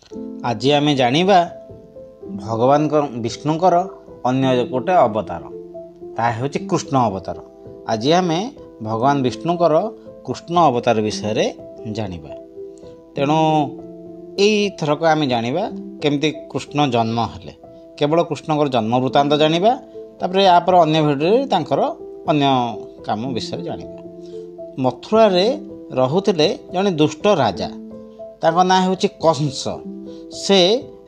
आज आम जानिबा भगवान विष्णुकर अन्य गोटे अवतार ता हूँ कृष्ण अवतार। आज आम भगवान विष्णुकर कृष्ण अवतार विषय जानिबा। तेणु यथरक आम जानिबा केमती कृष्ण जन्म हेले। केवल कृष्णकर जन्म वृत्तांत जानिबा, तापर यापर अन्य भिडियो तांकर अन्य काम विषय जानिबा। मथुरा रे रहुथिले जने दुष्ट राजा, ताका ना होची कंस। से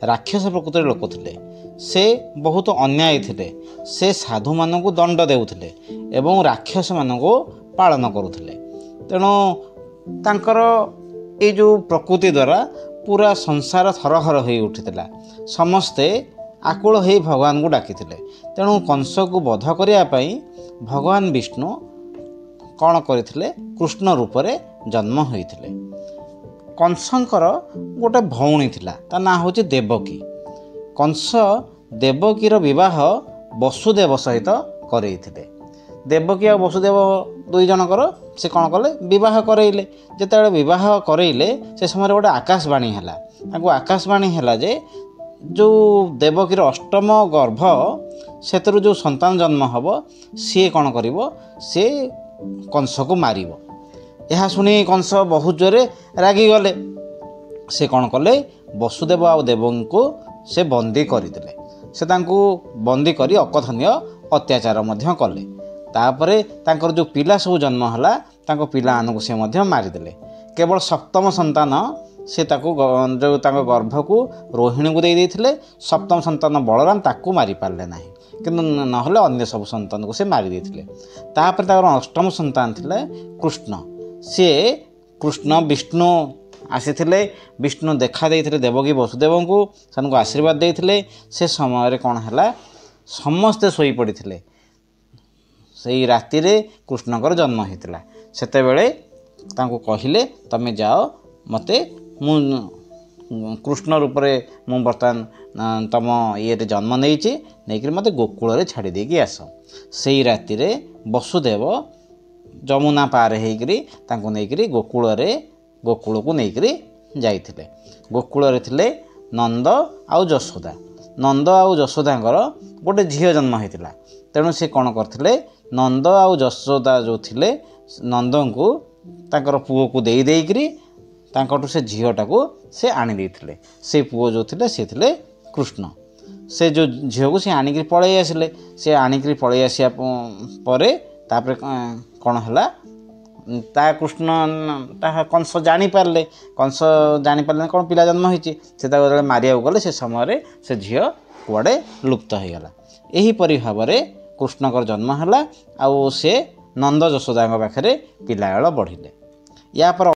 राक्षस प्रकृतिर लोक थिले। से बहुत अन्यायी थिले। से साधु मानक दंड देउथिले एवं राक्षस मानक पालन करुथिले। तेणु तांकर ये जो प्रकृति द्वारा पूरा संसार थरहर हो उठिला। समस्ते आकुल हो भगवान को डाकिथिले। तेणु कंस को वध करने भगवान विष्णु कौन करथिले? कृष्ण रूप रे जन्म होइथिले। कंसंकर गोटे भौणी थिला, ता ना होची देवकी। कंस देवकीर विवाह वसुदेव सहित करैथिले। देवकी और वसुदेव दुई जनकर से कौन कले? विवाह करैले। जेतेबेले विवाह करैले से समय गोटे आकाशवाणी हैला। तांको आकाशवाणी हैला जे जो देवकीर अष्टम गर्भ सेतरु जो संतान जन्म हब सी कौन करिवो? से कंस को मारिवो। यह शुणी कंस बहुत जोरे रागी गले। से कौन कले? वसुदेव और देवकी को से बंदी करदेले। से तांको बंदी करी अकथनीय अत्याचार मध्य कले। तापरे तांकर जो पिला सब जन्म हला तांको पिला आनकु से मध्य मारिदेले। केवल सप्तम संतान से ताको जो तांको गर्भ को रोहिणी को दे देथिले। सप्तम संतान बलराम ताको मारी पारले नाही, किंतु नहले अन्य सब संतान को से मारी देथिले। तापर ताकर अष्टम संतान थिले कृष्ण। से कृष्ण विष्णु आसीथिले। विष्णु देखा देइथिले देवकी वसुदेव को, सनको आशीर्वाद देइथिले। से समय कौन हैला? समस्ते सोई पड़िथिले। सेई राति रे कृष्णकर जन्म होइतिला। सेतेबेले तांको कहिले तमे जाओ, मते मु कृष्ण रूप रे मु बर्तमान तम ये जन्म नहीं मते गोकुल रे छाड़ी देकी आस। सेई राति रे वसुदेव जमुना पार होइकरी तांको नेइकरी गोकुल को नेइकरी जाइथिले। गोकुल रे थिले नंद आउ जशोदा। नंद आउ जशोदांकर गोटे झियो जन्म होइतिला। तेणु से कौन करथिले? नंद आउ जशोदा जो थिले नंद को तांकर पुओ को देई देइकरी तांकटू से झीटा को से आनी देइथिले। से पुओ जो थिले से थिले कृष्ण। से जो झील को से आनिक पलि आसिले। से आनिक पलि आसिया परे तापर कौन हैला? ता कृष्ण ता कंस जानी पारले। कंस जानी पारले कौन पिला जन्म होइछि। से ताको मारिया गले से समय से झील कुआडे लुप्त हो गला। एही परि भाबरे कृष्णकर जन्म हैला। आउ से नंद जशोदा पाखरे पिलायल बढ़िले। या पर